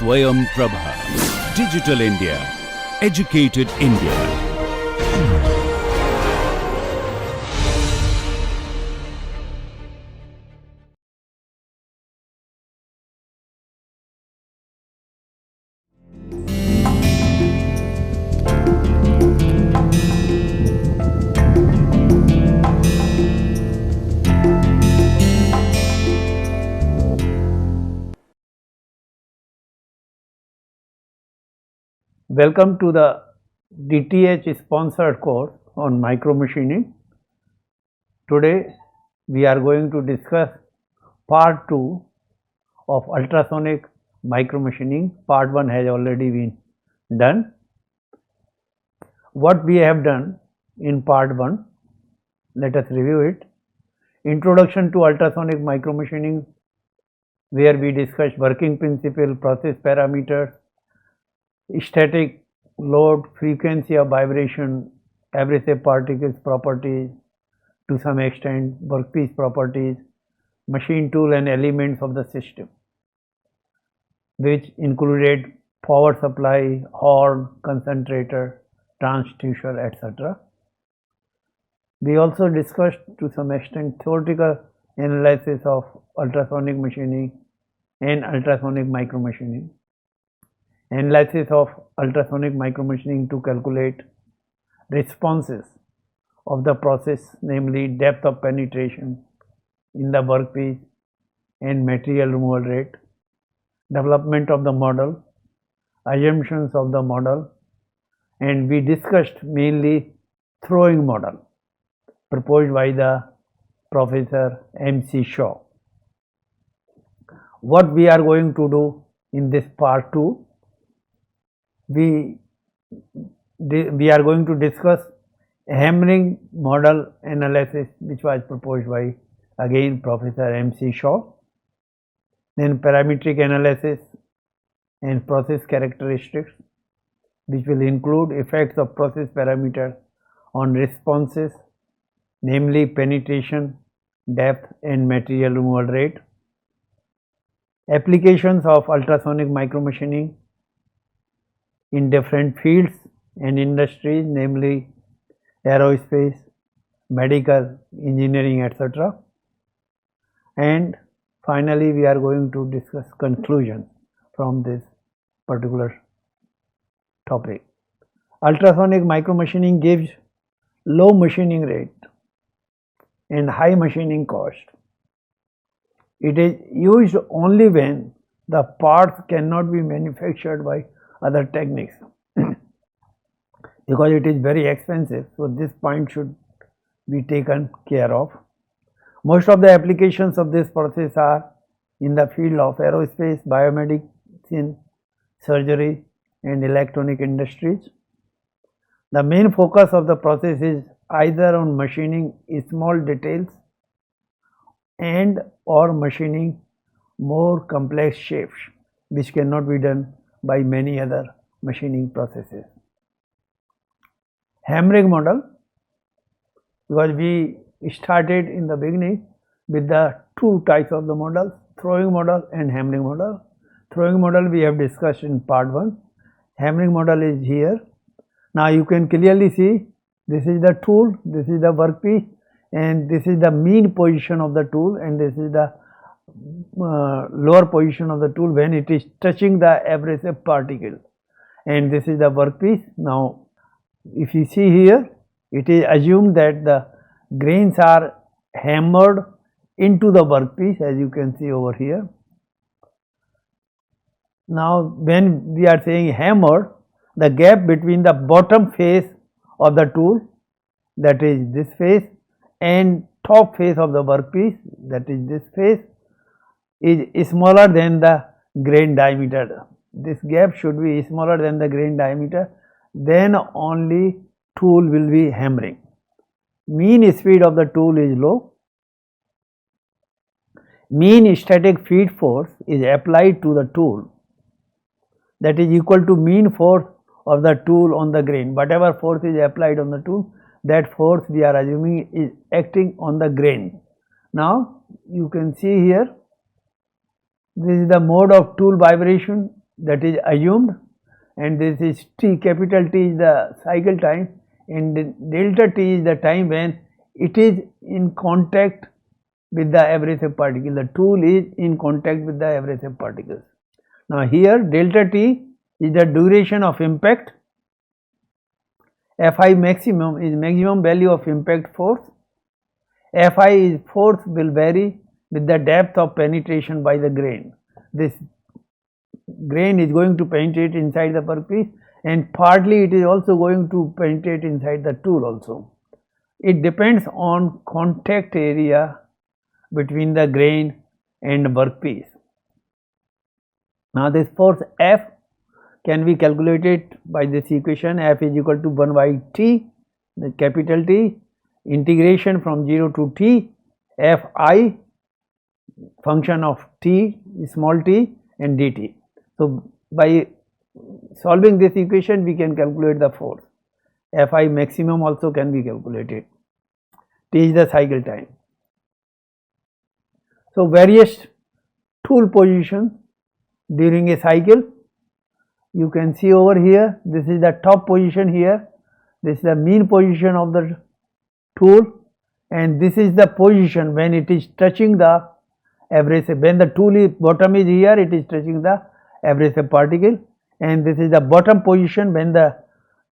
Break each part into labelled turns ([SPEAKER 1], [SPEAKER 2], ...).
[SPEAKER 1] SwayamPrabha. Digital India. Educated India.
[SPEAKER 2] Welcome to the DTH sponsored course on micromachining. Today we are going to discuss part 2 of ultrasonic micromachining. Part 1 has already been done. What we have done in part 1, let us review it. Introduction to ultrasonic micromachining, where we discussed working principle, process parameters, static load, frequency of vibration, abrasive particles properties, to some extent workpiece properties, machine tool and elements of the system, which included power supply, horn, concentrator, transducer, etc. We also discussed to some extent theoretical analysis of ultrasonic machining and ultrasonic micromachining. Analysis of ultrasonic micromachining to calculate responses of the process, namely depth of penetration in the workpiece and material removal rate, development of the model, assumptions of the model, and we discussed mainly throwing model proposed by the Professor M.C. Shaw. What we are going to do in this part 2, we are going to discuss hammering model analysis, which was proposed by again Professor M.C. Shaw, then parametric analysis and process characteristics, which will include effects of process parameters on responses, namely penetration, depth and material removal rate, applications of ultrasonic micromachining in different fields and industries, namely aerospace, medical, engineering, etc. And finally, we are going to discuss conclusions from this particular topic. Ultrasonic micromachining gives low machining rate and high machining cost. It is used only when the parts cannot be manufactured by other techniques because it is very expensive, so this point should be taken care of. Most of the applications of this process are in the field of aerospace, biomedicine, surgery and electronic industries. The main focus of the process is either on machining small details and or machining more complex shapes, which cannot be done by many other machining processes. Hammering model, because we started in the beginning with the two types of the models, throwing model and hammering model. Throwing model we have discussed in part 1. Hammering model is here. Now you can clearly see this is the tool, this is the workpiece, and this is the mean position of the tool, and this is the lower position of the tool when it is touching the abrasive particle, and this is the workpiece. Now if you see here, it is assumed that the grains are hammered into the workpiece, as you can see over here. Now when we are saying hammered, the gap between the bottom face of the tool, that is this face, and top face of the workpiece, that is this face, is smaller than the grain diameter. This gap should be smaller than the grain diameter, then only tool will be hammering. Mean speed of the tool is low. Mean static feed force is applied to the tool, that is equal to mean force of the tool on the grain. Whatever force is applied on the tool, that force we are assuming is acting on the grain. Now you can see here, this is the mode of tool vibration that is assumed, and this is T, capital T is the cycle time, and delta T is the time when it is in contact with the abrasive particle. The tool is in contact with the abrasive particles. Now here delta T is the duration of impact, Fi maximum is maximum value of impact force, Fi is force will vary with the depth of penetration by the grain. This grain is going to penetrate inside the workpiece, and partly it is also going to penetrate inside the tool also. It depends on contact area between the grain and workpiece. Now this force F can be calculated by this equation. F is equal to 1 by T, the capital T, integration from 0 to T, Fi function of T, small t, and dt. So by solving this equation we can calculate the force. Fi maximum also can be calculated. T is the cycle time. So various tool positions during a cycle, you can see over here, this is the top position here, this is the mean position of the tool, and this is the position when it is touching the abrasive. When the tool is bottom is here, it is touching the abrasive particle, and this is the bottom position when the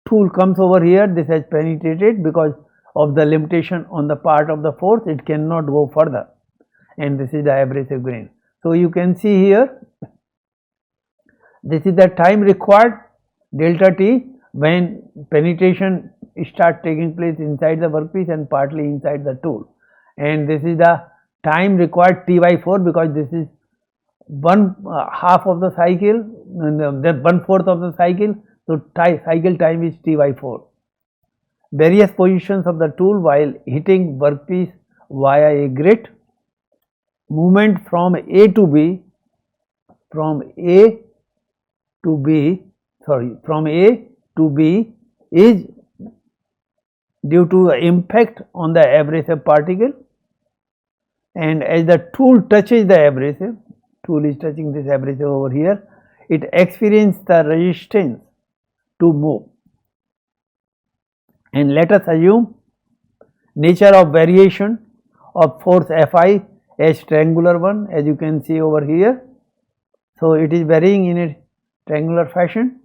[SPEAKER 2] tool comes over here. This has penetrated because of the limitation on the part of the force, it cannot go further, and this is the abrasive grain. So you can see here, this is the time required delta T when penetration start taking place inside the workpiece and partly inside the tool, and this is the time required T by 4 because this is one half of the cycle, and then 1/4 of the cycle. So cycle time is T by 4. Various positions of the tool while hitting workpiece via a grit. Movement from A to B, from A to B is due to impact on the abrasive particle, and as the tool touches the abrasive, tool is touching this abrasive over here, it experiences the resistance to move. And let us assume nature of variation of force Fi as triangular one, as you can see over here. So it is varying in a triangular fashion.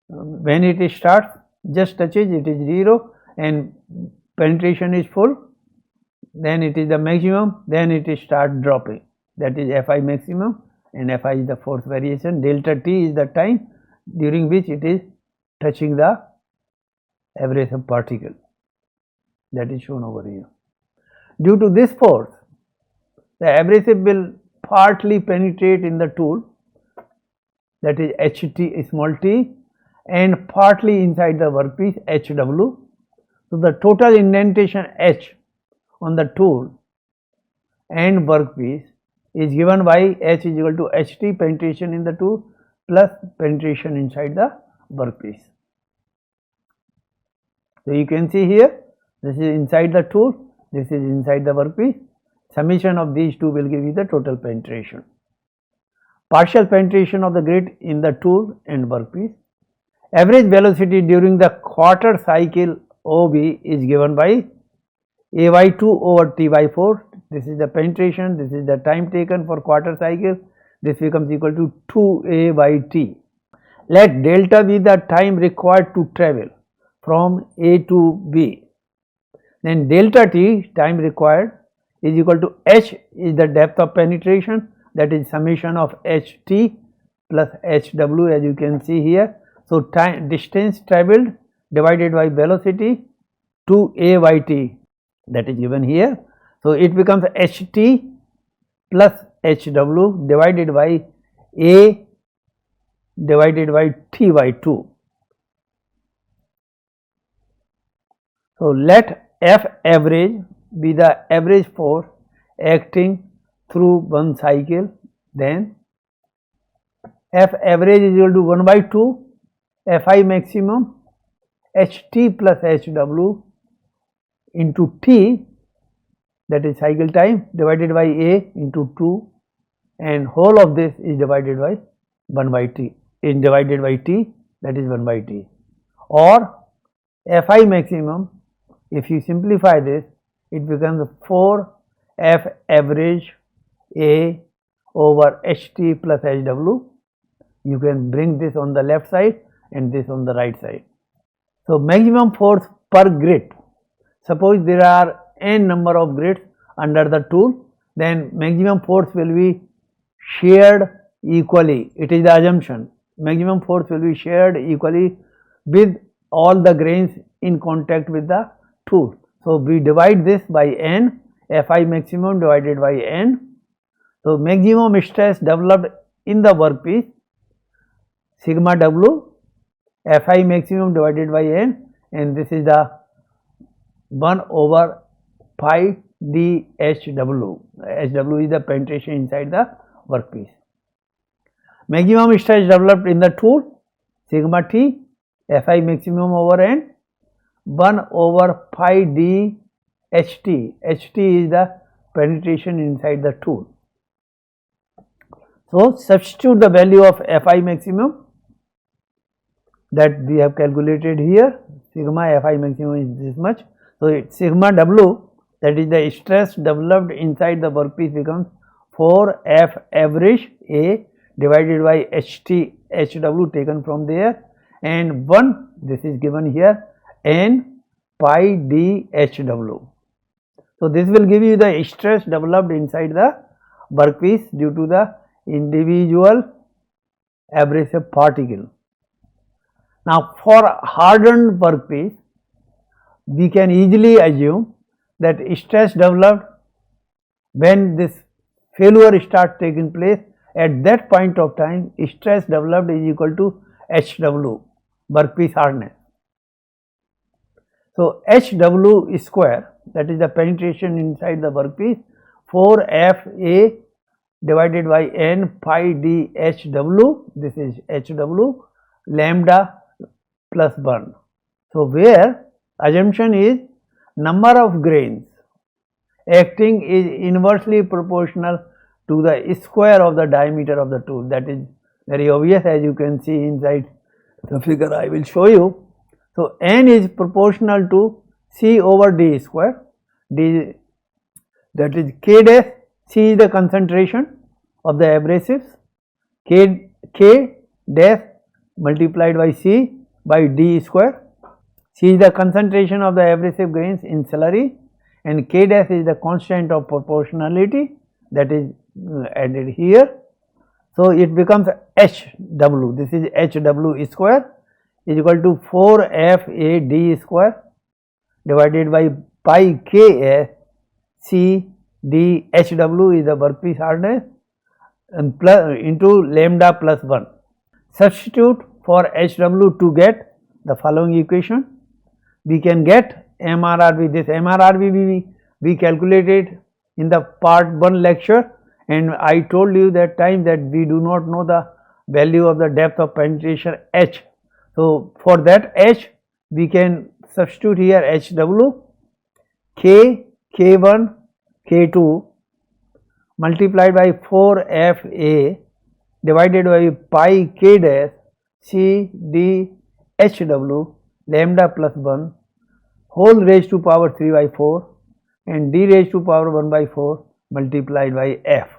[SPEAKER 2] When it starts, just touches, it is 0 and penetration is full, then it is the maximum, then it start dropping, that is Fi maximum, and Fi is the force variation. Delta T is the time during which it is touching the abrasive particle, that is shown over here. Due to this force, the abrasive will partly penetrate in the tool, that is HT small t, and partly inside the workpiece HW. So the total indentation H on the tool and workpiece is given by H is equal to HT, penetration in the tool, plus penetration inside the workpiece. So you can see here, this is inside the tool, this is inside the workpiece. Summation of these two will give you the total penetration. Partial penetration of the grit in the tool and workpiece. Average velocity during the quarter cycle OB is given by A by 2 over T by 4. This is the penetration, this is the time taken for quarter cycle. This becomes equal to 2A by T. Let delta be the time required to travel from A to B. Then delta T, time required, is equal to H is the depth of penetration, that is summation of HT plus HW, as you can see here. So time, distance traveled divided by velocity, 2A by T, that is given here. So it becomes HT plus HW divided by A divided by T by 2. So let F average be the average force acting through one cycle, then F average is equal to 1 by 2 Fi maximum HT plus HW into T, that is cycle time, divided by A into 2, and whole of this is divided by 1 by t is divided by t, that is 1 by t, or Fi maximum, if you simplify this, it becomes 4 F average A over HT plus HW. You can bring this on the left side and this on the right side. So maximum force per grit. Suppose there are n number of grits under the tool, then maximum force will be shared equally. It is the assumption. Maximum force will be shared equally with all the grains in contact with the tool. So we divide this by n, Fi maximum divided by n. So maximum stress developed in the workpiece, sigma W, Fi maximum divided by n, and this is the 1 over pi d HW. HW is the penetration inside the workpiece. Maximum stress developed in the tool, sigma T, Fi maximum over n, 1 over pi d HT. HT is the penetration inside the tool. So substitute the value of Fi maximum that we have calculated here. Sigma Fi maximum is this much. So it, sigma W, that is the stress developed inside the workpiece, becomes 4 F average A divided by HT HW taken from there, and 1, this is given here, n pi d HW. So this will give you the stress developed inside the workpiece due to the individual abrasive particle. Now for hardened workpiece, we can easily assume that stress developed when this failure starts taking place, at that point of time stress developed is equal to HW, workpiece hardness. So HW square, that is the penetration inside the workpiece, 4 FA divided by n pi d HW, this is HW, lambda plus 1. So where assumption is number of grains acting is inversely proportional to the square of the diameter of the tool. That is very obvious, as you can see inside the figure I will show you. So n is proportional to C over d square, d, that is K dash. C is the concentration of the abrasives, K dash multiplied by C by d square. C is the concentration of the abrasive grains in slurry, and K dash is the constant of proportionality, that is added here. So it becomes HW, this is HW square is equal to 4 FAD square divided by pi K C d HW is the workpiece hardness, and plus into lambda plus 1. Substitute for HW to get the following equation. We can get MRRB. This MRRB we calculated in the part 1 lecture, and I told you that time that we do not know the value of the depth of penetration H. So for that H we can substitute here HW, K, K1, K2 multiplied by 4 FA divided by pi K dash C d HW lambda plus 1 whole raised to power 3 by 4 and d raised to power 1 by 4 multiplied by F.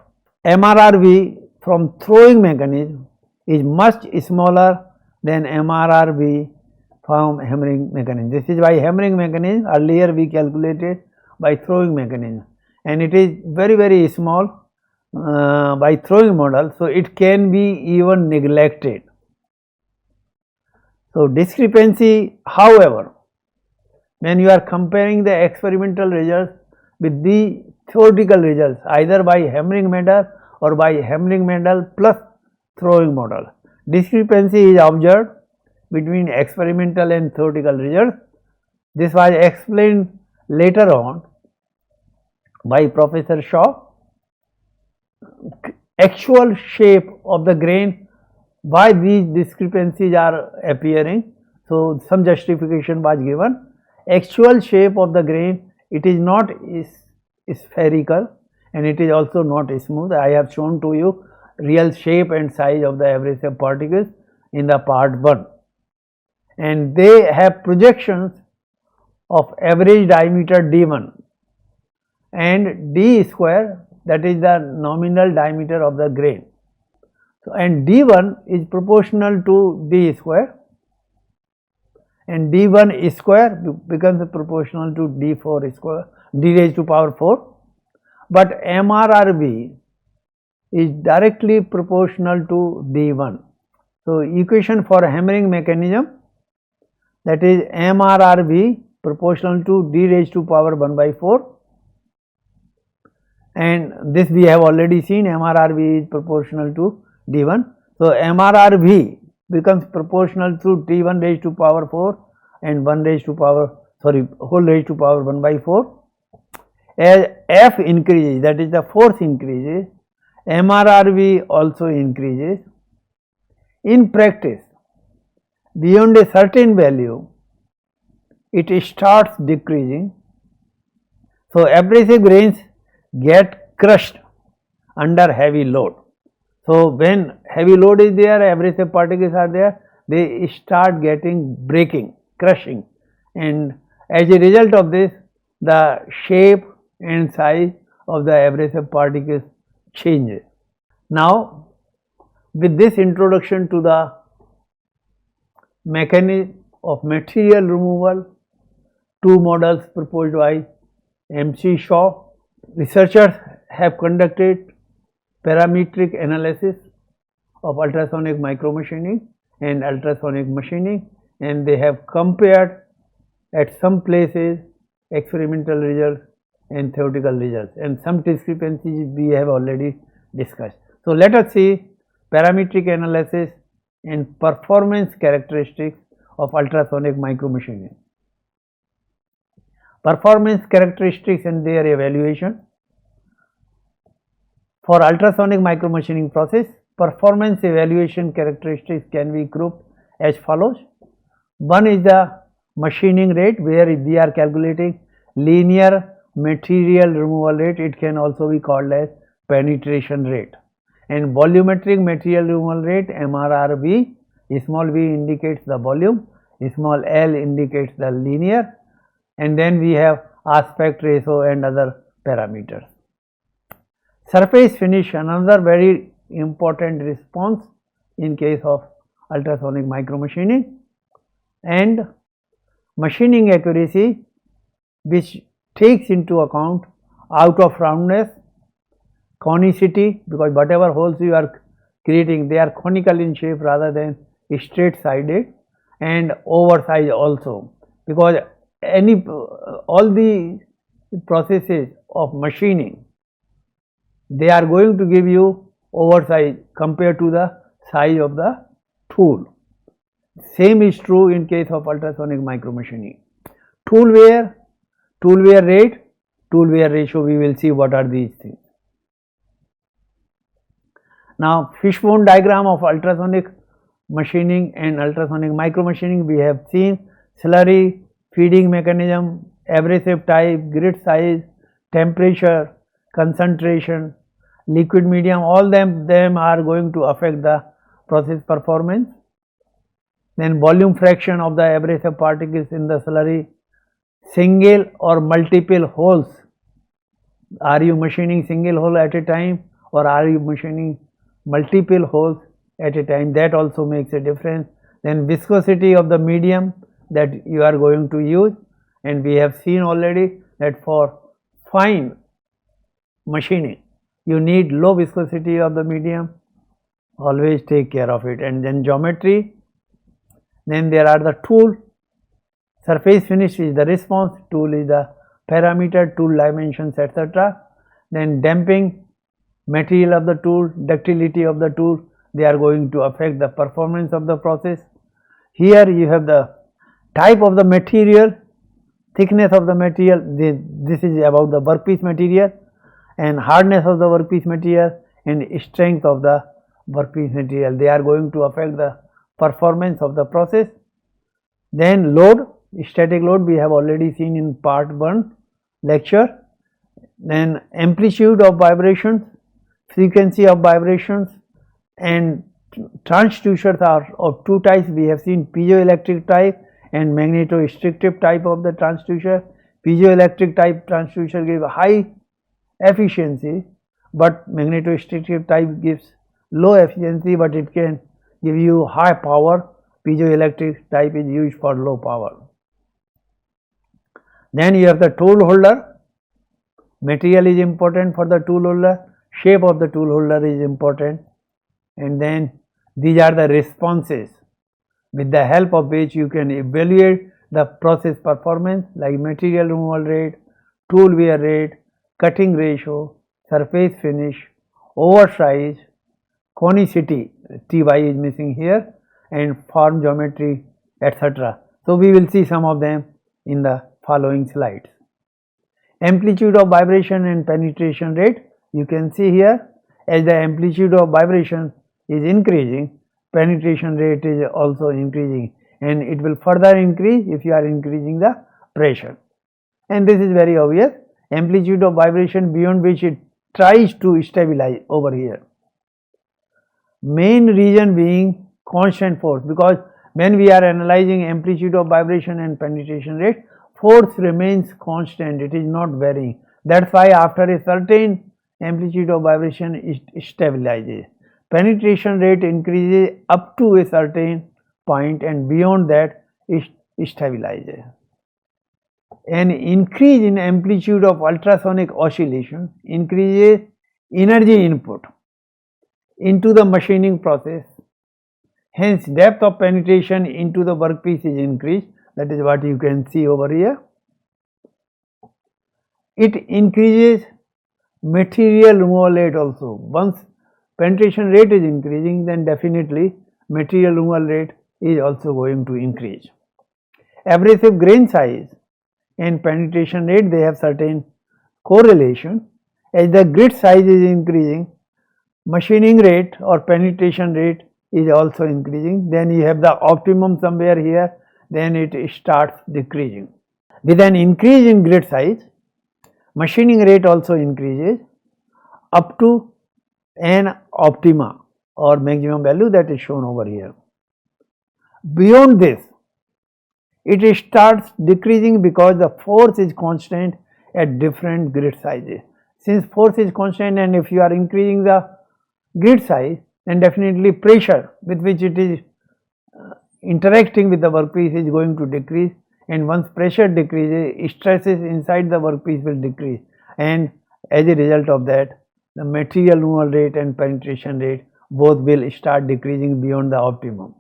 [SPEAKER 2] MRRB from throwing mechanism is much smaller than MRRB from hammering mechanism. This is why hammering mechanism earlier we calculated by throwing mechanism, and it is very small by throwing model, so it can be even neglected. So discrepancy, however, when you are comparing the experimental results with the theoretical results either by hammering model or by hammering model plus throwing model, discrepancy is observed between experimental and theoretical results. This was explained later on by Professor Shaw. Actual shape of the grain, why these discrepancies are appearing, so some justification was given. Actual shape of the grain, it is not spherical and it is also not smooth. I have shown to you real shape and size of the abrasive particles in the part 1, and they have projections of average diameter d1 and d square, that is the nominal diameter of the grain. So, and d1 is proportional to d square, and d1 square becomes proportional to d4 square, d raised to power 4, but MRRB is directly proportional to d1. So, equation for hammering mechanism, that is MRRB proportional to d raised to power 1 by 4, and this we have already seen, MRRB is proportional to d1. So, MRRB becomes proportional to d1 raised to power 4 and 1 raised to power, whole raised to power 1 by 4. As F increases, that is the force increases, MRRB also increases. In practice, beyond a certain value, it starts decreasing. So, abrasive grains get crushed under heavy load. So, when heavy load is there, abrasive particles are there, they start getting breaking, crushing, and as a result of this, the shape and size of the abrasive particles changes. Now, with this introduction to the mechanism of material removal, two models proposed by M.C. Shaw, researchers have conducted parametric analysis of ultrasonic micromachining and ultrasonic machining, and they have compared at some places experimental results and theoretical results, and some discrepancies we have already discussed. So, let us see parametric analysis and performance characteristics of ultrasonic micromachining. Performance characteristics and their evaluation. For ultrasonic micromachining process, performance evaluation characteristics can be grouped as follows. One is the machining rate, where we are calculating linear material removal rate. It can also be called as penetration rate. And volumetric material removal rate, MRRB, small v indicates the volume, small l indicates the linear, and then we have aspect ratio and other parameters. Surface finish, another very important response in case of ultrasonic micromachining, and machining accuracy, which takes into account out of roundness, conicity, because whatever holes you are creating, they are conical in shape rather than straight sided, and oversize also, because all the processes of machining, they are going to give you oversize compared to the size of the tool. Same is true in case of ultrasonic micromachining. Tool wear rate, tool wear ratio, we will see what are these things. Now, fishbone diagram of ultrasonic machining and ultrasonic micromachining, we have seen slurry, feeding mechanism, abrasive type, grit size, temperature, concentration, liquid medium, all them are going to affect the process performance. Then volume fraction of the abrasive particles in the slurry, single or multiple holes. Are you machining single hole at a time, or are you machining multiple holes at a time? That also makes a difference. Then viscosity of the medium that you are going to use, and we have seen already that for fine machining you need low viscosity of the medium, always take care of it. And then geometry, then there are the tool, surface finish is the response, tool is the parameter, tool dimensions, etc. Then damping, material of the tool, ductility of the tool, they are going to affect the performance of the process. Here you have the type of the material, thickness of the material, this is about the workpiece material, and hardness of the workpiece material and strength of the workpiece material, they are going to affect the performance of the process. Then load, static load, we have already seen in part 1 lecture. Then amplitude of vibrations, frequency of vibrations, And transducers are of two types. We have seen piezoelectric type and magnetostrictive type of the transducer. Piezoelectric type transducer gives high efficiency, but magnetostrictive type gives low efficiency, but it can give you high power. Piezoelectric type is used for low power. Then you have the tool holder. Material is important for the tool holder. Shape of the tool holder is important. And then these are the responses with the help of which you can evaluate the process performance, like material removal rate, tool wear rate, cutting ratio, surface finish, oversize, conicity, Ty is missing here, and form geometry, etc. So we will see some of them in the following slides. Amplitude of vibration and penetration rate, you can see here, as the amplitude of vibration is increasing, penetration rate is also increasing, and it will further increase if you are increasing the pressure. And this is very obvious, amplitude of vibration beyond which it tries to stabilize over here. Main reason being constant force, because when we are analyzing amplitude of vibration and penetration rate, force remains constant, it is not varying. That's why after a certain amplitude of vibration it stabilizes. Penetration rate increases up to a certain point, and beyond that it stabilizes. An increase in amplitude of ultrasonic oscillation increases energy input into the machining process. Hence, depth of penetration into the workpiece is increased. That is what you can see over here. It increases material removal rate also. Once penetration rate is increasing, then definitely material removal rate is also going to increase. Abrasive grain size and penetration rate, they have certain correlation. As the grit size is increasing, machining rate or penetration rate is also increasing. Then you have the optimum somewhere here, then it starts decreasing. With an increase in grit size, machining rate also increases up to an optima or maximum value that is shown over here. Beyond this, it starts decreasing because the force is constant at different grit sizes. Since force is constant, and if you are increasing the grit size, then definitely pressure with which it is interacting with the workpiece is going to decrease, and once pressure decreases, stresses inside the workpiece will decrease, and as a result of that, the material removal rate and penetration rate both will start decreasing beyond the optimum.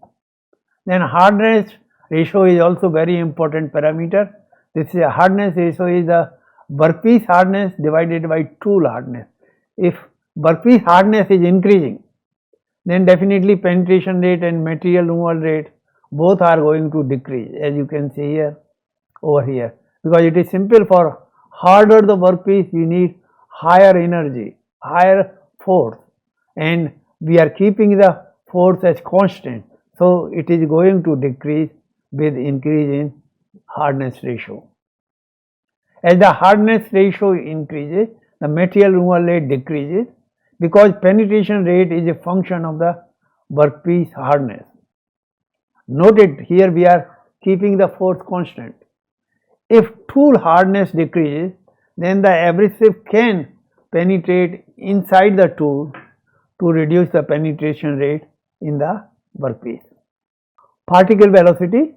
[SPEAKER 2] Then hardness ratio is also very important parameter. This is a hardness ratio is the workpiece hardness divided by tool hardness. If workpiece hardness is increasing, then definitely penetration rate and material removal rate both are going to decrease, as you can see here, over here, because it is simple. For harder the workpiece, you need higher energy, higher force, and we are keeping the force as constant, so it is going to decrease with increase in hardness ratio. As the hardness ratio increases, the material removal rate decreases, because penetration rate is a function of the workpiece hardness. Note it, here we are keeping the force constant. If tool hardness decreases, then the abrasive can penetrate inside the tool to reduce the penetration rate in the workpiece. Particle velocity,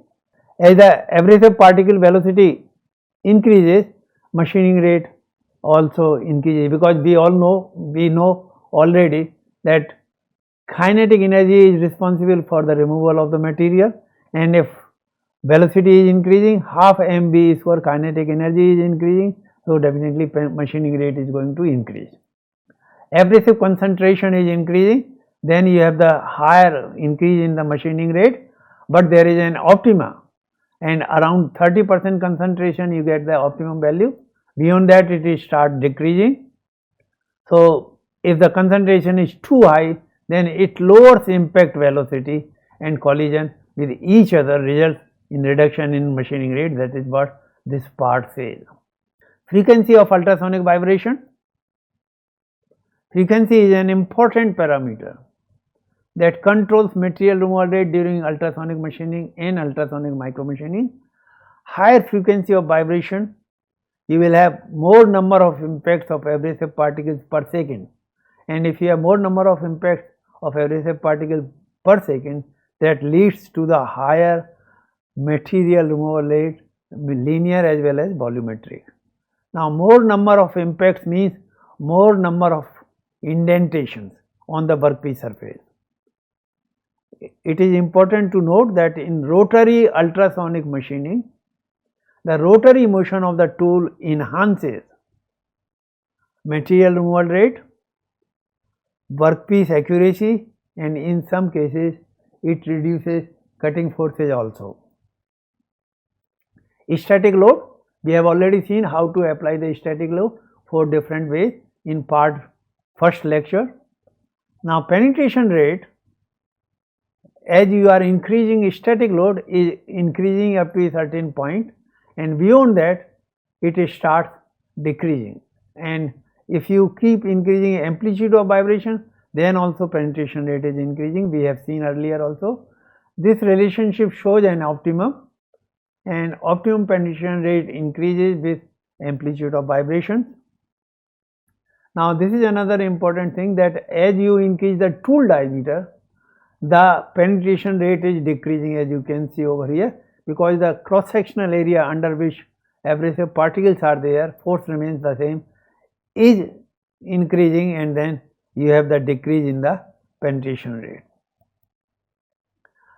[SPEAKER 2] as the abrasive particle velocity increases, machining rate also increases, because we know already that kinetic energy is responsible for the removal of the material, and if velocity is increasing, half mv is for kinetic energy is increasing, so definitely machining rate is going to increase. Abrasive concentration is increasing, then you have the higher increase in the machining rate, but there is an optima, and around 30% concentration you get the optimum value. Beyond that it is start decreasing. So if the concentration is too high, then it lowers impact velocity, and collision with each other results in reduction in machining rate. That is what this part says. Frequency of ultrasonic vibration. Frequency is an important parameter. that controls material removal rate during ultrasonic machining and ultrasonic micromachining. Higher frequency of vibration, you will have more number of impacts of abrasive particles per second, and if you have more number of impacts of abrasive particles per second, that leads to the higher material removal rate, linear as well as volumetric. Now, more number of impacts means more number of indentations on the workpiece surface. It is important to note that in rotary ultrasonic machining, the rotary motion of the tool enhances material removal rate, workpiece accuracy, and in some cases it reduces cutting forces also. Static load, we have already seen how to apply the static load 4 different ways in part first lecture. Now, penetration rate, as you are increasing static load, is increasing up to a certain point, and beyond that it starts decreasing, and if you keep increasing amplitude of vibration, then also penetration rate is increasing. We have seen earlier also. This relationship shows an optimum, and optimum penetration rate increases with amplitude of vibration. Now, this is another important thing, that as you increase the tool diameter, the penetration rate is decreasing, as you can see over here, because the cross sectional area under which abrasive particles are there, force remains the same, is increasing, and then you have the decrease in the penetration rate.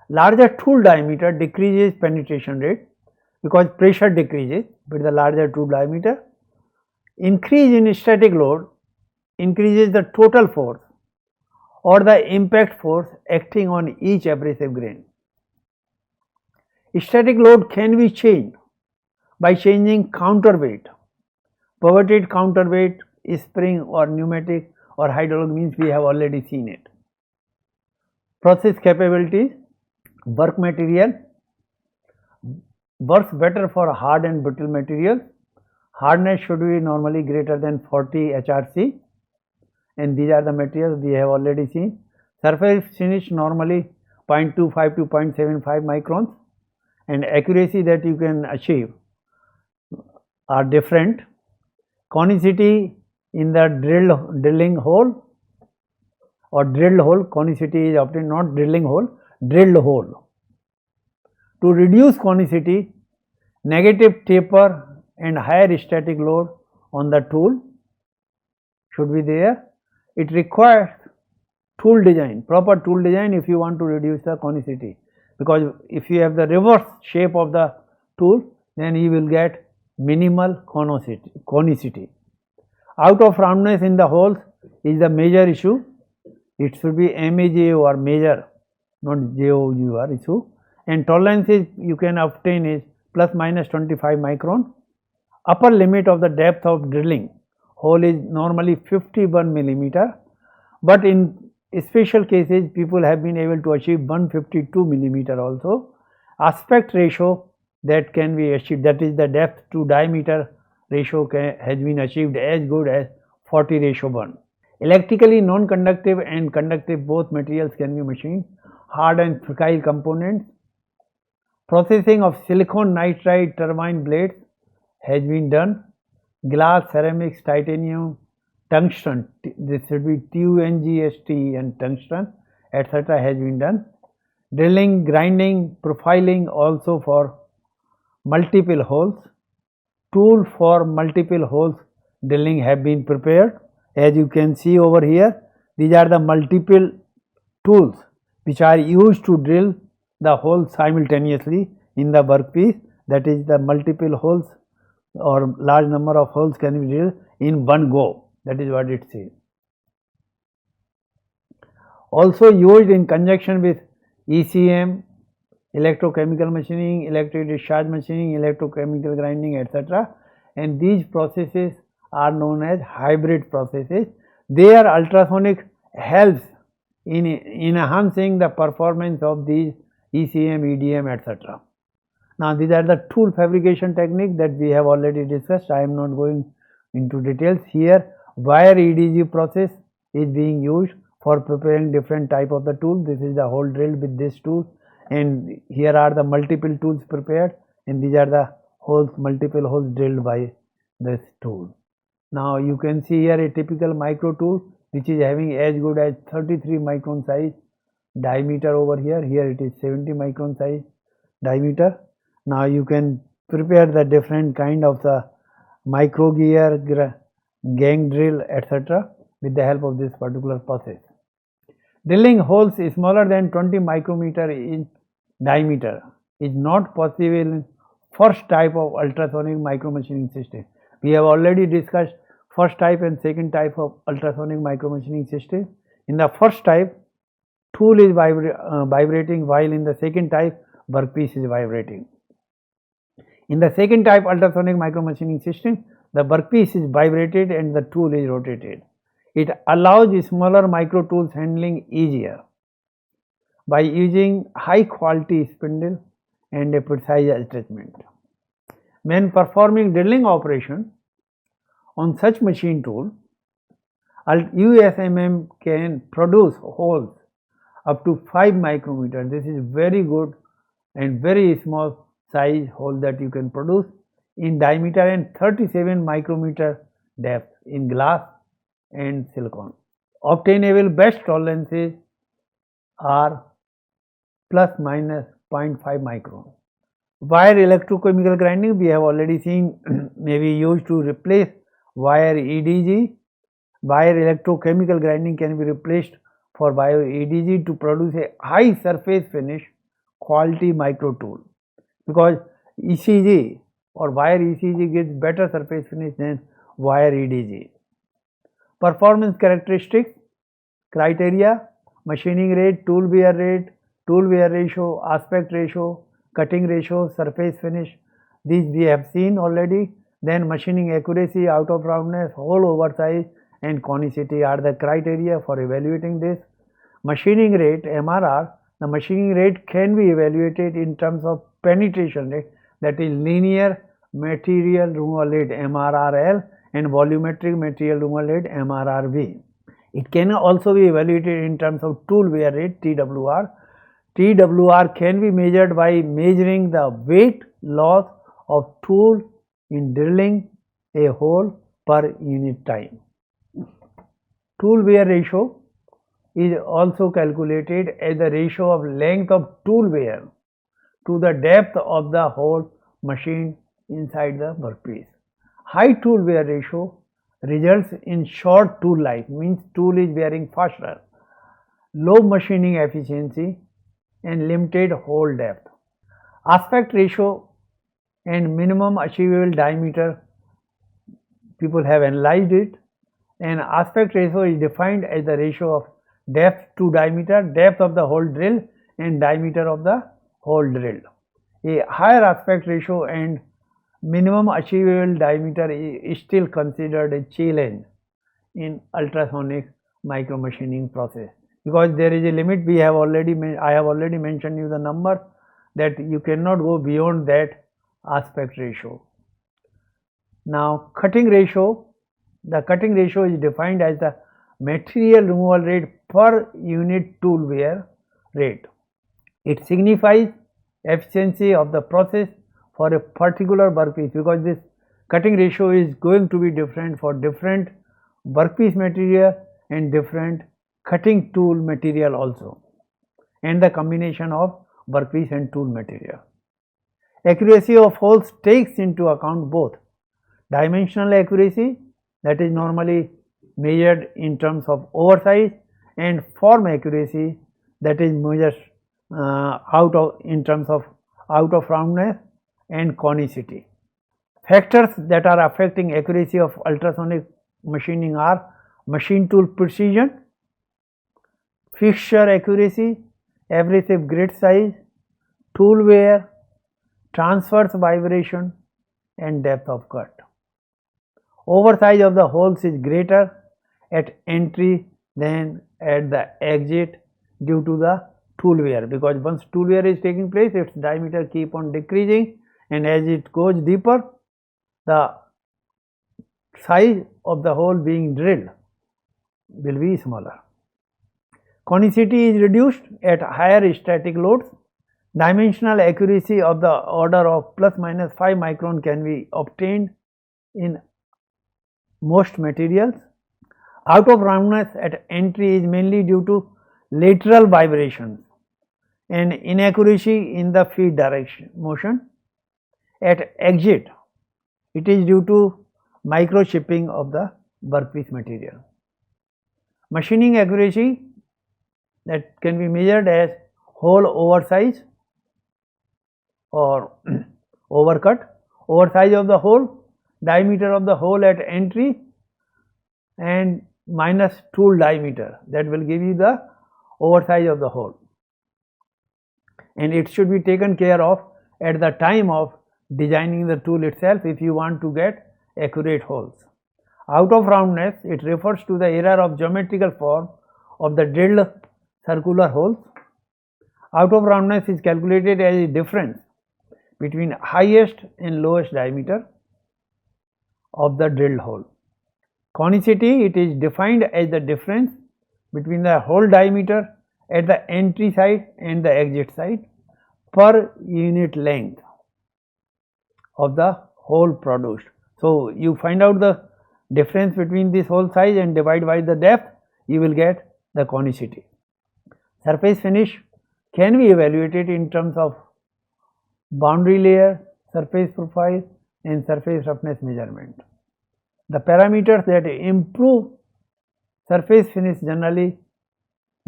[SPEAKER 2] Larger tool diameter decreases penetration rate because pressure decreases with the larger tool diameter. Increase in static load increases the total force or the impact force acting on each abrasive grain. Static load can be changed by changing counterweight, pivoted counterweight, spring or pneumatic or hydraulic, means we have already seen it. Process capabilities, work material works better for hard and brittle materials. Hardness should be normally greater than 40 HRC, and these are the materials we have already seen. Surface finish normally 0.25 to 0.75 microns, and accuracy that you can achieve are different. Conicity in the drilling hole or drilled hole, conicity is obtained, not drilling hole, drilled hole. To reduce conicity, negative taper and higher static load on the tool should be there. It requires tool design, proper tool design if you want to reduce the conicity, because if you have the reverse shape of the tool, then you will get minimal conicity. Out of roundness in the holes is the major issue. It should be MAJO or major, not JOUR issue, and tolerances you can obtain is plus minus 25 micron. Upper limit of the depth of drilling hole is normally 51 millimeter, but in special cases people have been able to achieve 152 millimeter also. Aspect ratio that can be achieved, that is the depth to diameter ratio, has been achieved as good as 40:1. Electrically non-conductive and conductive both materials can be machined. Hard and fragile components. Processing of silicon nitride turbine blades has been done. Glass, ceramics, titanium, tungsten, this should be TUNGST and tungsten, etc. has been done. Drilling, grinding, profiling also for multiple holes. Tool for multiple holes drilling have been prepared. As you can see over here, these are the multiple tools which are used to drill the hole simultaneously in the workpiece. That is, the multiple holes or large number of holes can be drilled in one go. That is what it says. Also used in conjunction with ECM, electrochemical machining, electric discharge machining, electrochemical grinding, etc. And these processes are known as hybrid processes. Their ultrasonic helps in enhancing the performance of these ECM, EDM, etc. Now, these are the tool fabrication technique that we have already discussed. I am not going into details here. Wire EDG process is being used for preparing different type of the tool. This is the hole drilled with this tool, and here are the multiple tools prepared, and these are the holes, multiple holes drilled by this tool. Now you can see here a typical micro tool which is having as good as 33 micron size diameter over here. Here it is 70 micron size diameter. Now you can prepare the different kind of the micro gear, gang drill, etc. with the help of this particular process. Drilling holes smaller than 20 micrometer in diameter is not possible in first type of ultrasonic micromachining system. We have already discussed first type and second type of ultrasonic micromachining system. In the first type, tool is vibrating, while in the second type, workpiece is vibrating. In the second type ultrasonic micromachining system, the workpiece is vibrated and the tool is rotated. It allows smaller micro tools handling easier by using high quality spindle and a precise attachment. When performing drilling operation on such machine tool, USMM can produce holes up to 5 micrometers. This is very good and very small size hole that you can produce in diameter and 37 micrometer depth in glass and silicon. Obtainable best tolerances are plus minus 0.5 micron. Wire electrochemical grinding we have already seen may be used to replace wire EDG. Wire electrochemical grinding can be replaced for wire EDG to produce a high surface finish quality micro tool, because ECG or wire ECG gives better surface finish than wire EDG. Performance characteristics, criteria, machining rate, tool wear rate, tool wear ratio, aspect ratio, cutting ratio, surface finish, these we have seen already. Then machining accuracy, out of roundness, hole oversize and conicity are the criteria for evaluating this. Machining rate, MRR, the machining rate can be evaluated in terms of penetration rate, that is linear material removal rate MRRL and volumetric material removal rate MRRV. It can also be evaluated in terms of tool wear rate TWR. TWR can be measured by measuring the weight loss of tool in drilling a hole per unit time. Tool wear ratio is also calculated as the ratio of length of tool wear to the depth of the hole machined inside the workpiece. High tool wear ratio results in short tool life, means tool is wearing faster, low machining efficiency and limited hole depth. Aspect ratio and minimum achievable diameter, people have analyzed it, and aspect ratio is defined as the ratio of depth to diameter, depth of the hole drill and diameter of the hole drilled. A higher aspect ratio and minimum achievable diameter is still considered a challenge in ultrasonic micromachining process, because there is a limit. I have already mentioned you the number that you cannot go beyond that aspect ratio. Now cutting ratio, the cutting ratio is defined as the material removal rate per unit tool wear rate. It signifies efficiency of the process for a particular workpiece, because this cutting ratio is going to be different for different workpiece material and different cutting tool material also, and the combination of workpiece and tool material. Accuracy of holes takes into account both dimensional accuracy, that is normally measured in terms of oversize, and form accuracy, that is measured in terms of out of roundness and conicity. Factors that are affecting accuracy of ultrasonic machining are machine tool precision, fixture accuracy, abrasive grit size, tool wear, transverse vibration and depth of cut. Oversize of the holes is greater at entry than at the exit due to the tool wear, because once tool wear is taking place, its diameter keep on decreasing, and as it goes deeper, the size of the hole being drilled will be smaller. Conicity is reduced at higher static loads. Dimensional accuracy of the order of plus minus 5 micron can be obtained in most materials. Out of roundness at entry is mainly due to lateral vibrations and inaccuracy in the feed direction motion. At exit, it is due to microchipping of the workpiece material. Machining accuracy that can be measured as hole oversize or overcut, oversize of the hole, diameter of the hole at entry and minus tool diameter, that will give you the oversize of the hole, and it should be taken care of at the time of designing the tool itself if you want to get accurate holes. Out of roundness, it refers to the error of geometrical form of the drilled circular holes. Out of roundness is calculated as a difference between highest and lowest diameter of the drilled hole. Conicity, it is defined as the difference between the hole diameter at the entry side and the exit side per unit length of the hole produced. So, you find out the difference between this hole size and divide by the depth, you will get the conicity. Surface finish can be evaluated in terms of boundary layer, surface profile and surface roughness measurement. The parameters that improve surface finish generally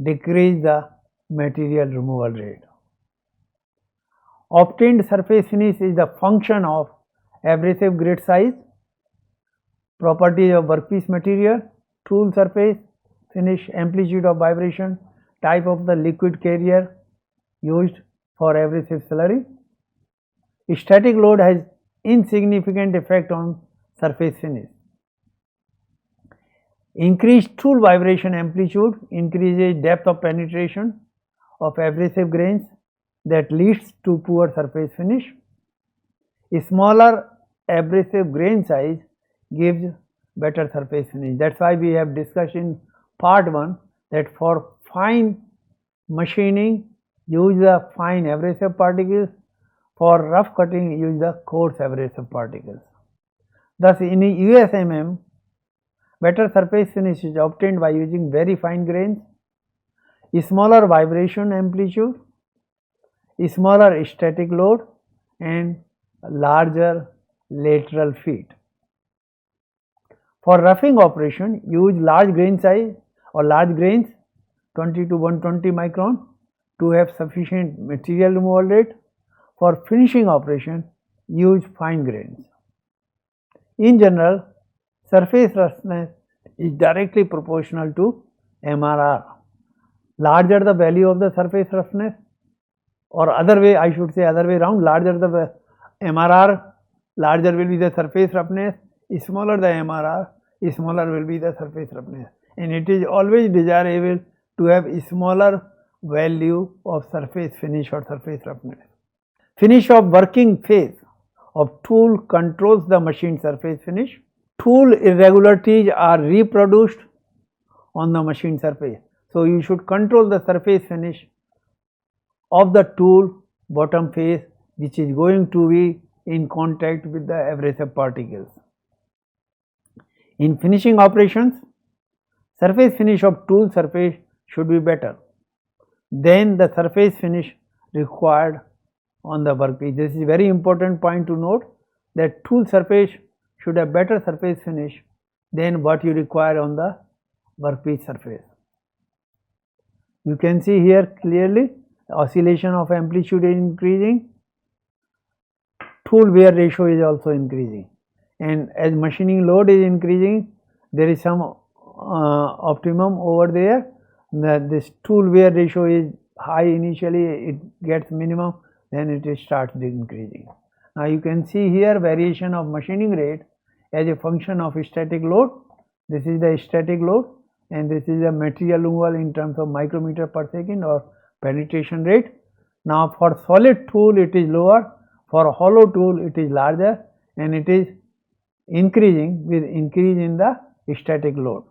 [SPEAKER 2] decrease the material removal rate. Obtained surface finish is the function of abrasive grit size, properties of workpiece material, tool surface finish, amplitude of vibration, type of the liquid carrier used for abrasive slurry. Static load has insignificant effect on surface finish. Increased tool vibration amplitude increases depth of penetration of abrasive grains that leads to poor surface finish. A smaller abrasive grain size gives better surface finish. That's why we have discussed in part 1 that for fine machining use the fine abrasive particles, for rough cutting use the coarse abrasive particles. Thus, in USMM, better surface finish is obtained by using very fine grains, a smaller vibration amplitude, a smaller static load and larger lateral feed. For roughing operation, use large grain size or large grains 20 to 120 micron to have sufficient material removal rate. For finishing operation, use fine grains. In general, surface roughness is directly proportional to MRR. Larger the value of the surface roughness, or other way, I should say other way around, larger the MRR, larger will be the surface roughness, smaller the MRR, smaller will be the surface roughness, and it is always desirable to have a smaller value of surface finish or surface roughness. Finish of working phase of tool controls the machine surface finish. Tool irregularities are reproduced on the machine surface. So, you should control the surface finish of the tool bottom face, which is going to be in contact with the abrasive particles. In finishing operations, surface finish of tool surface should be better than the surface finish required on the workpiece. This is a very important point to note, that tool surface should have better surface finish than what you require on the workpiece surface. You can see here clearly oscillation of amplitude is increasing, tool wear ratio is also increasing, and as machining load is increasing, there is some optimum over there. This tool wear ratio is high initially, it gets minimum, then it starts increasing. Now you can see here variation of machining rate as a function of static load. This is the static load and this is the material removal in terms of micrometer per second or penetration rate. Now for solid tool it is lower, for hollow tool it is larger, and it is increasing with increase in the static load.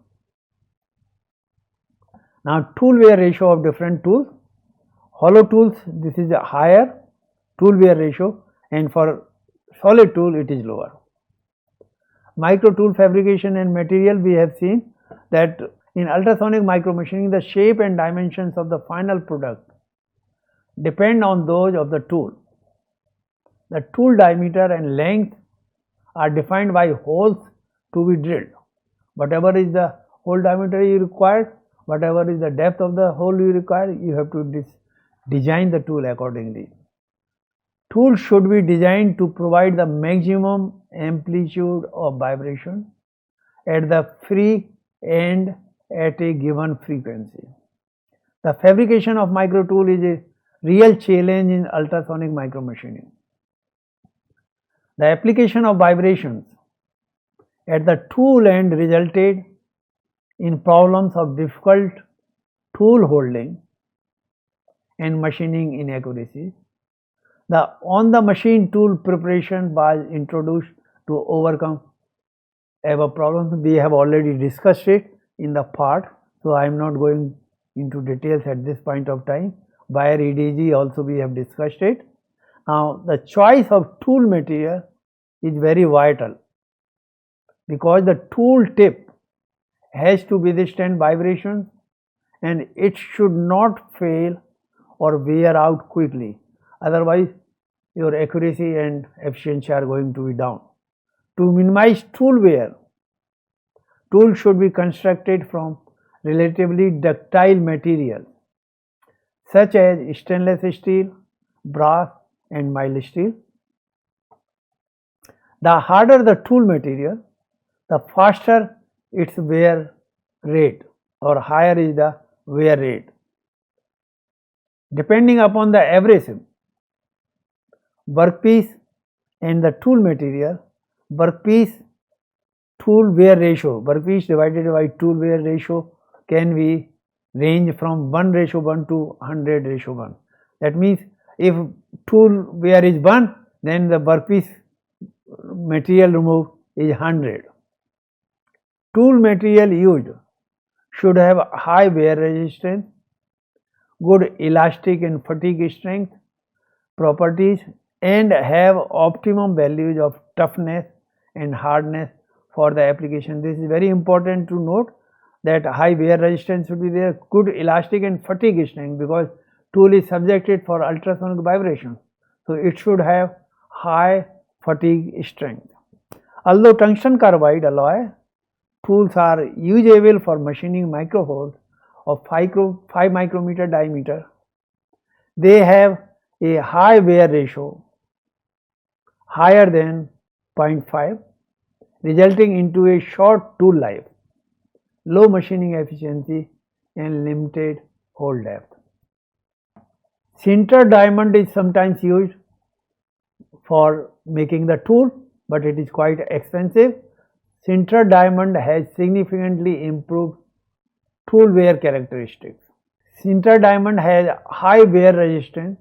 [SPEAKER 2] Now tool wear ratio of different tools. Hollow tools, this is a higher tool wear ratio, and for solid tool it is lower. Micro tool fabrication and material, we have seen that in ultrasonic micromachining the shape and dimensions of the final product depend on those of the tool. The tool diameter and length are defined by holes to be drilled. Whatever is the hole diameter you require, whatever is the depth of the hole you require, you have to design the tool accordingly. Tool should be designed to provide the maximum amplitude of vibration at the free end at a given frequency. The fabrication of micro tool is a real challenge in ultrasonic micromachining. The application of vibrations at the tool end resulted in problems of difficult tool holding and machining inaccuracies. The on-the-machine tool preparation was introduced to overcome above problems. We have already discussed it in the part, so I am not going into details at this point of time. Wire EDG also we have discussed it. Now the choice of tool material is very vital because the tool tip has to withstand vibrations and it should not fail or wear out quickly. Otherwise, your accuracy and efficiency are going to be down. To minimize tool wear, tool should be constructed from relatively ductile material such as stainless steel, brass and mild steel. The harder the tool material, the faster its wear rate or higher is the wear rate. Depending upon the abrasive, workpiece and the tool material, workpiece tool wear ratio, workpiece divided by tool wear ratio can be range from 1:1 to 100:1. That means if tool wear is 1, then the workpiece material removed is 100. Tool material used should have high wear resistance, good elastic and fatigue strength properties, and have optimum values of toughness and hardness for the application. This is very important to note that high wear resistance should be there, good elastic and fatigue strength, because tool is subjected for ultrasonic vibration, so it should have high fatigue strength. Although tungsten carbide alloy tools are usable for machining micro holes of 5 micrometer diameter, they have a high wear ratio higher than 0.5, resulting into a short tool life, low machining efficiency and limited hole depth. Sintered diamond is sometimes used for making the tool, but it is quite expensive. Sintered diamond has significantly improved tool wear characteristics. Sintered diamond has high wear resistance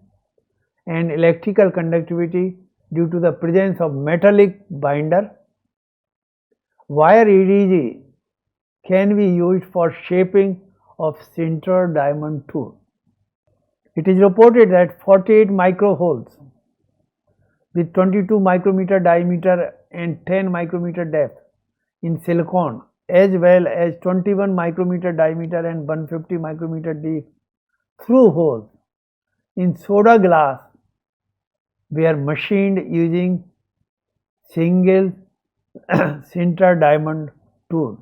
[SPEAKER 2] and electrical conductivity due to the presence of metallic binder. Wire EDG can be used for shaping of sintered diamond tool. It is reported that 48 micro holes with 22 micrometer diameter and 10 micrometer depth in silicon, as well as 21 micrometer diameter and 150 micrometer deep through holes in soda glass were machined using single sintered diamond tools,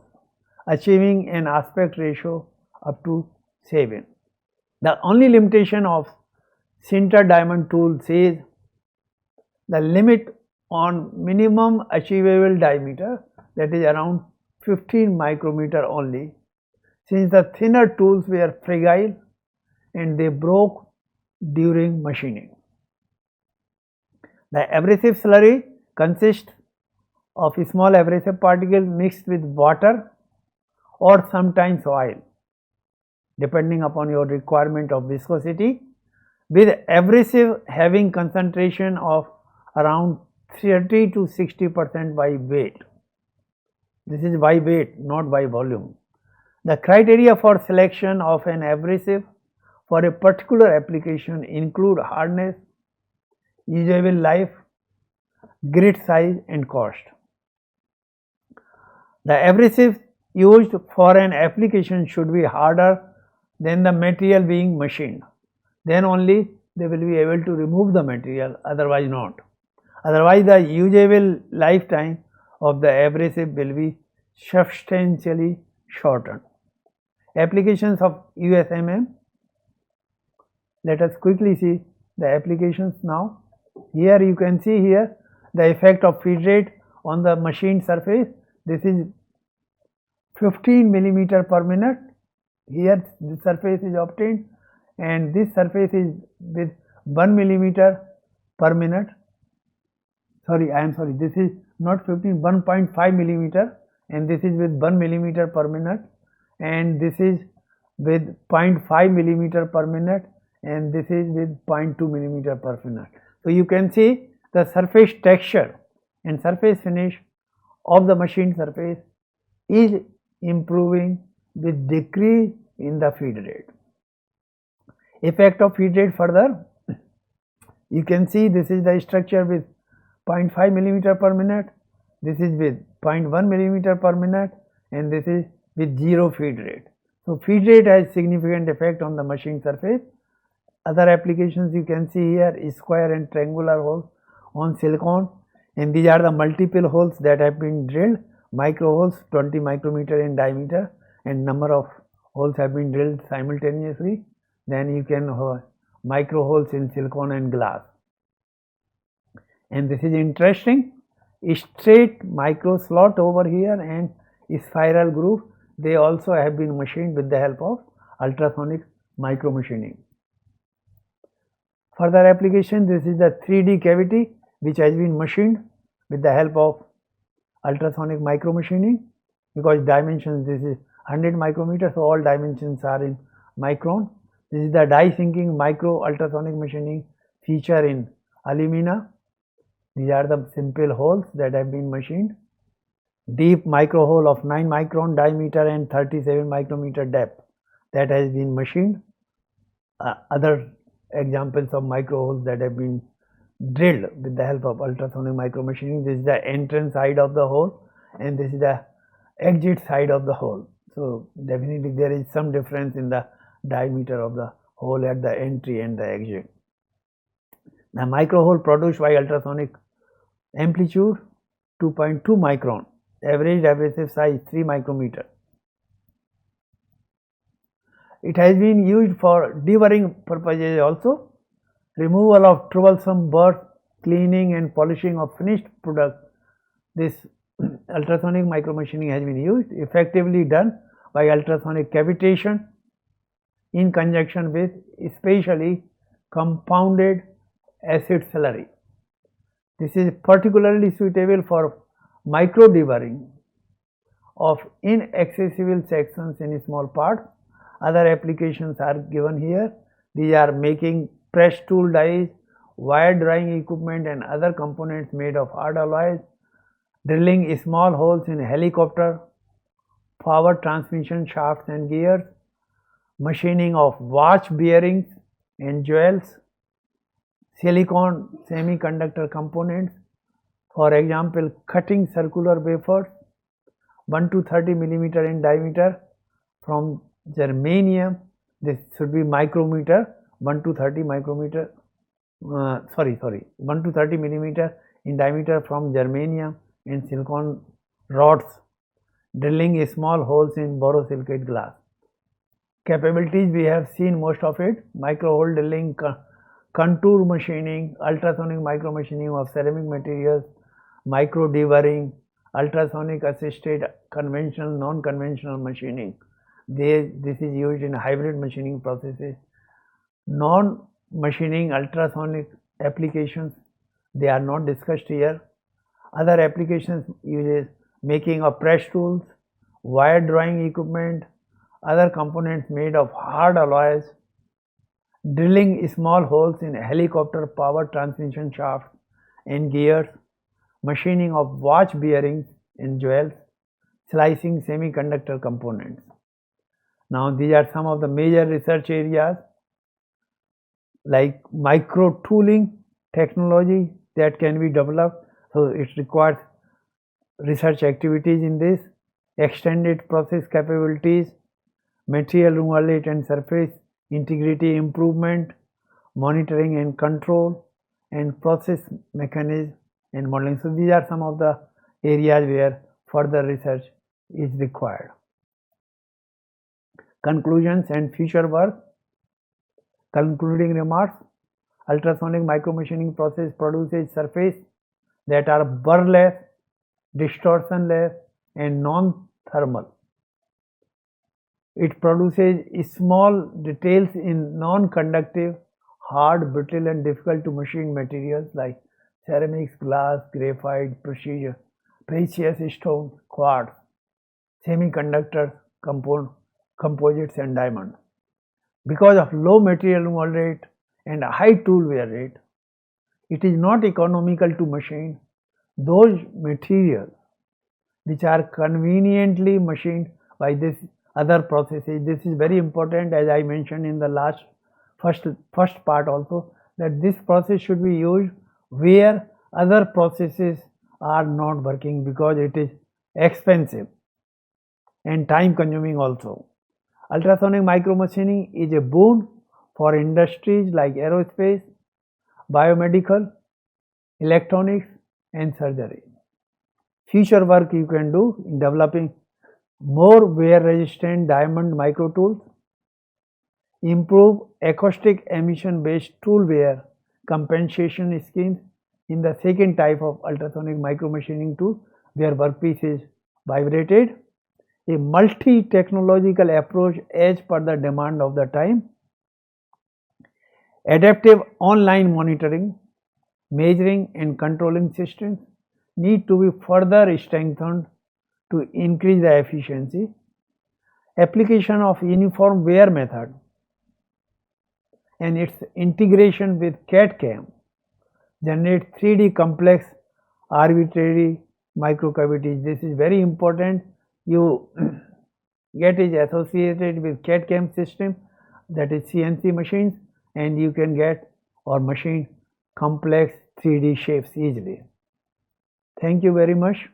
[SPEAKER 2] achieving an aspect ratio up to 7. The only limitation of sintered diamond tool says the limit on minimum achievable diameter, that is around 15 micrometer only, since the thinner tools were fragile and they broke during machining. The abrasive slurry consists of small abrasive particles mixed with water or sometimes oil, depending upon your requirement of viscosity, with abrasive having concentration of around 30 to 60% by weight. This is by weight, not by volume. The criteria for selection of an abrasive for a particular application include hardness, usable life, grit size and cost. The abrasive used for an application should be harder than the material being machined. Then only they will be able to remove the material, otherwise not. Otherwise the usable lifetime of the abrasive will be substantially shortened. Applications of USMM. Let us quickly see the applications now. Here you can see here the effect of feed rate on the machined surface. This is 15 millimeter per minute. Here the surface is obtained and this surface is with 1 millimeter per minute. This is not 15, 1.5 millimeter, and this is with 1 millimeter per minute, and this is with 0.5 millimeter per minute, and this is with 0.2 millimeter per minute. So you can see the surface texture and surface finish of the machined surface is improving with decrease in the feed rate. Effect of feed rate further, you can see this is the structure with 0.5 millimeter per minute, this is with 0.1 millimeter per minute, and this is with 0 feed rate. So feed rate has significant effect on the machined surface. Other applications you can see here is square and triangular holes on silicon, and these are the multiple holes that have been drilled. Micro holes 20 micrometer in diameter, and number of holes have been drilled simultaneously. Then you can have micro holes in silicon and glass. And this is interesting, straight micro slot over here and spiral groove, they also have been machined with the help of ultrasonic micromachining. Further application, this is the 3D cavity which has been machined with the help of ultrasonic micromachining, because dimensions, this is 100 micrometers, so all dimensions are in micron. This is the die sinking micro ultrasonic machining feature in alumina. These are the simple holes that have been machined. Deep micro hole of 9 micron diameter and 37 micrometer depth, that has been machined. Other examples of micro holes that have been drilled with the help of ultrasonic micromachining. This is the entrance side of the hole and this is the exit side of the hole. So definitely there is some difference in the diameter of the hole at the entry and the exit. The micro hole produced by ultrasonic amplitude 2.2 micron, average abrasive size 3 micrometer. It has been used for deburring purposes also, removal of troublesome burrs, cleaning and polishing of finished product. This ultrasonic micromachining has been used, effectively done by ultrasonic cavitation in conjunction with especially compounded acid slurry. This is particularly suitable for micro deburring of inaccessible sections in small parts. Other applications are given here. These are making press tool dies, wire drawing equipment and other components made of hard alloys, drilling small holes in helicopter, power transmission shafts and gears, machining of watch bearings and jewels, silicon semiconductor components, for example cutting circular wafers 1 to 30 millimeter in diameter from germanium. This should be micrometer, 1 to 30 micrometer 1 to 30 millimeter in diameter from germanium and silicon rods, drilling small holes in borosilicate glass. Capabilities we have seen most of it: micro hole drilling, contour machining, ultrasonic micromachining of ceramic materials, micro deburring, ultrasonic assisted conventional non-conventional machining. This is used in hybrid machining processes. Non-machining ultrasonic applications, they are not discussed here. Other applications uses making of press tools, wire drawing equipment, other components made of hard alloys, drilling small holes in helicopter power transmission shafts and gears, machining of watch bearings and jewels, slicing semiconductor components. Now these are some of the major research areas like micro tooling technology that can be developed. So it requires research activities in this, extended process capabilities, material removal rate and surface integrity improvement, monitoring and control, and process mechanism and modeling. So these are some of the areas where further research is required. Conclusions and future work. Concluding remarks. Ultrasonic micromachining process produces surface that are burr-less, distortion-less, and non-thermal. It produces small details in non-conductive, hard, brittle, and difficult to machine materials like ceramics, glass, graphite, precious stones, quartz, semiconductors, composites, and diamonds. Because of low material removal rate and a high tool wear rate, it is not economical to machine those materials which are conveniently machined by this other processes. This is very important, as I mentioned in the first part also, that this process should be used where other processes are not working, because it is expensive and time consuming also. Ultrasonic micromachining is a boon for industries like aerospace, biomedical, electronics, and surgery. Future work you can do in developing more wear resistant diamond micro tools, improve acoustic emission based tool wear compensation schemes in the second type of ultrasonic micromachining tool where workpiece is vibrated, a multi-technological approach as per the demand of the time, adaptive online monitoring, measuring and controlling systems need to be further strengthened to increase the efficiency, application of uniform wear method and its integration with CAD/CAM generate 3D complex arbitrary microcavities. This is very important. You get it associated with CAD/CAM system, that is CNC machines, and you can get or machine complex 3D shapes easily. Thank you very much.